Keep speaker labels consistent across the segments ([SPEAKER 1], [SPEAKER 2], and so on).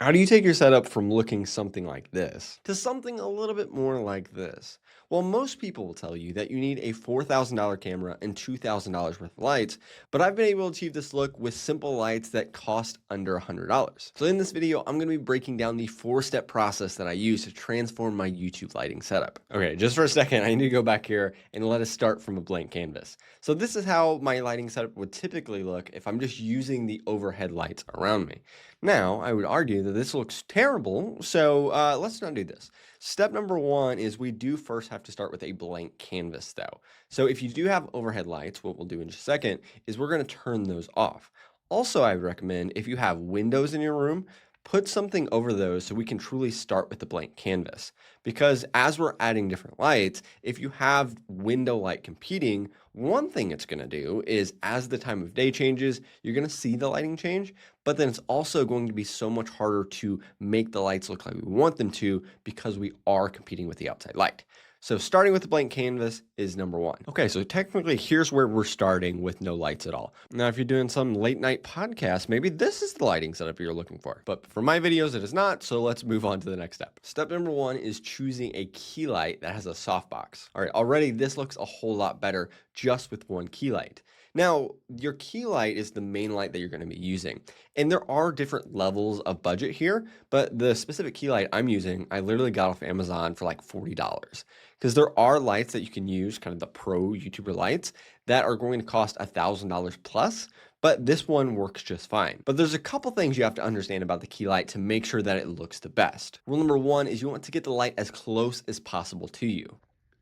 [SPEAKER 1] How do you take your setup from looking something like this to something a little bit more like this? Well, most people will tell you that you need a $4,000 camera and $2,000 worth of lights, but I've been able to achieve this look with simple lights that cost under $100. So in this video, I'm going to be breaking down the 4-step process that I use to transform my YouTube lighting setup. Okay, just for a second, I need to go back here and let us start from a blank canvas. So this is how my lighting setup would typically look if I'm just using the overhead lights around me. Now, I would argue that this looks terrible, so let's not do this. Step number 1 is we do first have to start with a blank canvas, though. So if you do have overhead lights, what we'll do in just a second is we're going to turn those off. Also, I would recommend if you have windows in your room, put something over those so we can truly start with the blank canvas. Because as we're adding different lights, if you have window light competing, one thing it's going to do is as the time of day changes, you're going to see the lighting change, but then it's also going to be so much harder to make the lights look like we want them to because we are competing with the outside light. So starting with the blank canvas is number 1. Okay, so technically here's where we're starting with no lights at all. Now, if you're doing some late night podcast, maybe this is the lighting setup you're looking for. But for my videos, it is not, so let's move on to the next step. Step number 1 is choosing a key light that has a softbox. All right, already this looks a whole lot better just with one key light. Now, your key light is the main light that you're going to be using. And there are different levels of budget here, but the specific key light I'm using, I literally got off Amazon for like $40. Because there are lights that you can use, kind of the pro YouTuber lights, that are going to cost $1,000 plus, but this one works just fine. But there's a couple things you have to understand about the key light to make sure that it looks the best. Rule number 1 is you want to get the light as close as possible to you.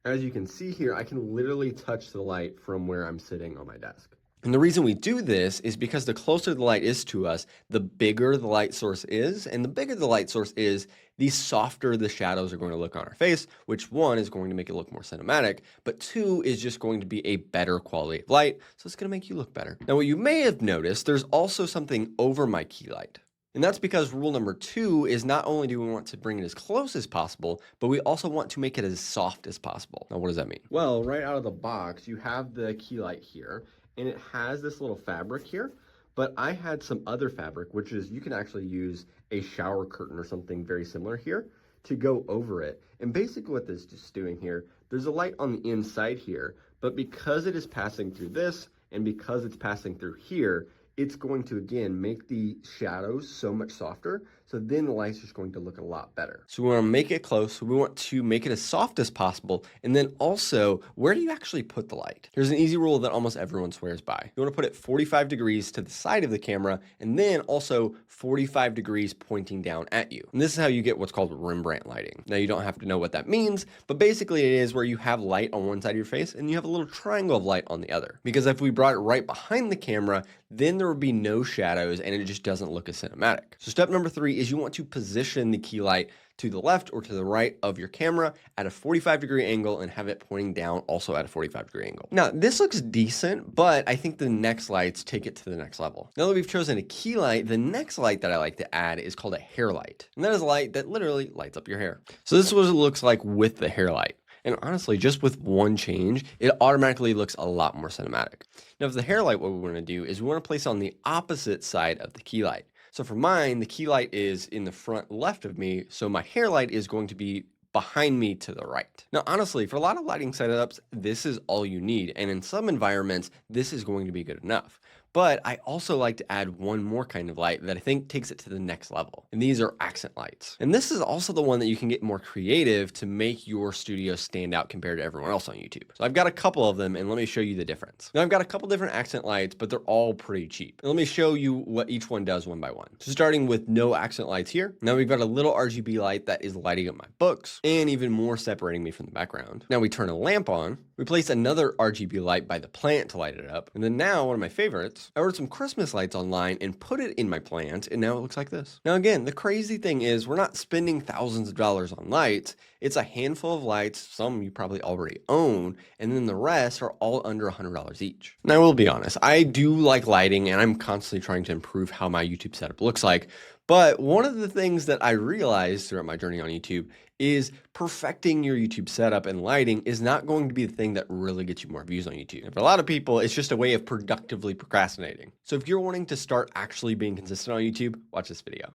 [SPEAKER 1] As you can see here, I can literally touch the light from where I'm sitting on my desk. And the reason we do this is because the closer the light is to us, the bigger the light source is. And the bigger the light source is, the softer the shadows are going to look on our face, which 1 is going to make it look more cinematic, but 2 is just going to be a better quality of light. So it's going to make you look better. Now, what you may have noticed, there's also something over my key light. And that's because rule number 2 is not only do we want to bring it as close as possible, but we also want to make it as soft as possible. Now, what does that mean? Well, right out of the box, you have the key light here, and it has this little fabric here, but I had some other fabric, which is you can actually use a shower curtain or something very similar here to go over it. And basically what this is doing here, there's a light on the inside here, but because it is passing through this, and because it's passing through here, it's going to, again, make the shadows so much softer. So then the light's just going to look a lot better. So we want to make it close. We want to make it as soft as possible. And then also, where do you actually put the light? Here's an easy rule that almost everyone swears by. You want to put it 45 degrees to the side of the camera, and then also 45 degrees pointing down at you. And this is how you get what's called Rembrandt lighting. Now, you don't have to know what that means, but basically it is where you have light on one side of your face and you have a little triangle of light on the other. Because if we brought it right behind the camera, then there would be no shadows and it just doesn't look as cinematic. So step number 3 is you want to position the key light to the left or to the right of your camera at a 45-degree angle and have it pointing down also at a 45-degree angle. Now, this looks decent, but I think the next lights take it to the next level. Now that we've chosen a key light, the next light that I like to add is called a hair light. And that is a light that literally lights up your hair. So this is what it looks like with the hair light. And honestly, just with one change, it automatically looks a lot more cinematic. Now, for the hair light, what we want to do is we want to place on the opposite side of the key light. So for mine, the key light is in the front left of me, so my hair light is going to be behind me to the right. Now, honestly, for a lot of lighting setups, this is all you need. And in some environments, this is going to be good enough. But I also like to add one more kind of light that I think takes it to the next level. And these are accent lights. And this is also the one that you can get more creative to make your studio stand out compared to everyone else on YouTube. So I've got a couple of them and let me show you the difference. Now I've got a couple different accent lights, but they're all pretty cheap. And let me show you what each one does one by one. So starting with no accent lights here. Now we've got a little RGB light that is lighting up my books and even more separating me from the background. Now we turn a lamp on. We place another RGB light by the plant to light it up. And then now one of my favorites, I ordered some Christmas lights online and put it in my plant, and now it looks like this. Now again, the crazy thing is we're not spending thousands of dollars on lights. It's a handful of lights, some you probably already own, and then the rest are all under $100 each. Now I will be honest, I do like lighting and I'm constantly trying to improve how my YouTube setup looks like. But one of the things that I realized throughout my journey on YouTube is perfecting your YouTube setup and lighting is not going to be the thing that really gets you more views on YouTube. And for a lot of people, it's just a way of productively procrastinating. So if you're wanting to start actually being consistent on YouTube, watch this video.